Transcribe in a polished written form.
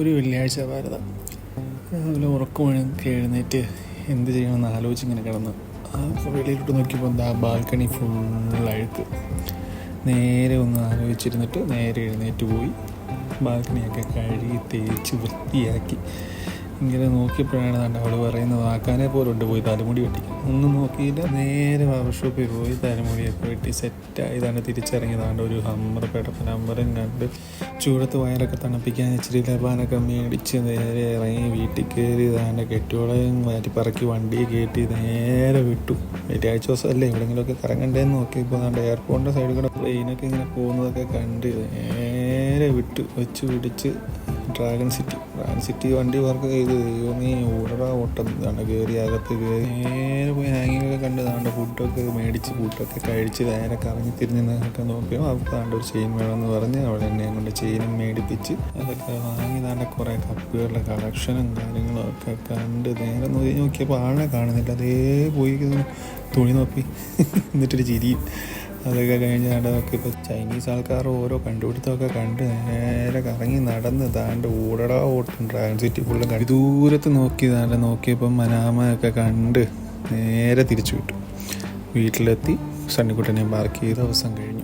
ഒരു വെള്ളിയാഴ്ച ഭാരതം രാവിലെ ഉറക്കമൊഴുക്കി എഴുന്നേറ്റ് എന്ത് ചെയ്യണമെന്ന് ആലോചിച്ചിങ്ങനെ കിടന്ന് വെളിയിലോട്ട് നോക്കിയപ്പോൾ എന്താ ബാൽക്കണി ഫുൾ അഴുക്ക്. നേരെ ഒന്ന് ആലോചിച്ചിരുന്നിട്ട് നേരെ എഴുന്നേറ്റ് പോയി ബാൽക്കണിയൊക്കെ കഴുകി തേച്ച് വൃത്തിയാക്കി ഇങ്ങനെ നോക്കിയപ്പോഴാണ് കണ്ട അവൾ പറയുന്നത് ആക്കാനെ പോലുണ്ട് പോയി തലമുടി വെട്ടി. ഒന്നും നോക്കിയില്ല, നേരെ ബാർബർ ഷോപ്പിൽ പോയി തലമുടിയൊക്കെ വെട്ടി സെറ്റായി തന്നെ തിരിച്ചിറങ്ങിയതാണ്ട് ഒരു ഹമ്മർ പെടപ്പൻ ഹമ്മറും കണ്ട് ചൂടത്ത് വയറൊക്കെ തണുപ്പിക്കാൻ ഇച്ചിരി ലബാനൊക്കെ മേടിച്ച് നേരെ ഇറങ്ങി വീട്ടിൽ കയറി താണ്ട് കെട്ടിയോളയും മാറ്റി പറക്കി വണ്ടിയെ കയറ്റി നേരെ വിട്ടു. വെള്ളിയാഴ്ച ദിവസമല്ലേ എവിടെയെങ്കിലുമൊക്കെ കറങ്ങണ്ടേന്ന് നോക്കി. ഇപ്പോൾ താണ്ട് എയർപോർട്ടിൻ്റെ സൈഡിൽ കൂടെ പ്ലെയിനൊക്കെ ഇങ്ങനെ പോകുന്നതൊക്കെ കണ്ട് നേരെ വിട്ടു വെച്ച് പിടിച്ച് ഡ്രാഗൺ സിറ്റി വണ്ടി വർക്ക് ചെയ്ത് ദൈവമേ ഓടടാ ഓട്ടം ഇതാണ്. കയറി അകത്ത് കയറി നേരെ പോയി ഹാങ്ങിങ്ങൊക്കെ കണ്ട് താണ്ട് ഫുഡൊക്കെ കഴിച്ച് നേരെ കറങ്ങി തിരിഞ്ഞൊക്കെ നോക്കിയോ അവർക്ക് താണ്ട് ഒരു ചെയിൻ വേണമെന്ന് പറഞ്ഞ് അവിടെ എന്നെ കൊണ്ട് ചെയിനും മേടിപ്പിച്ച് അതൊക്കെ വാങ്ങി താണ്ട് കുറേ കപ്പുകളുടെ കളക്ഷനും കാര്യങ്ങളും ഒക്കെ കണ്ട് നേരെ നോക്കിയപ്പോൾ ആളെ കാണുന്നില്ല. അതേ പോയി തുണി നോക്കി എന്നിട്ടൊരു ചിരിയും അതൊക്കെ കഴിഞ്ഞ് നടന്നൊക്കെ ഇപ്പോൾ ചൈനീസ് ആൾക്കാർ ഓരോ കണ്ടുപിടുത്തമൊക്കെ കണ്ട് നേരെ കറങ്ങി നടന്ന് താണ്ട് ഓടടാ ഓട്ടം ഡ്രാഗൺ സിറ്റി ഫുള്ളും കണ്ട് ദൂരത്ത് നോക്കിയപ്പം മനാമയൊക്കെ കണ്ട് നേരെ തിരിച്ചു വിട്ടു. വീട്ടിലെത്തി സണ്ണിക്കുട്ടനെ പാർക്ക് ചെയ്ത് ദിവസം കഴിഞ്ഞു.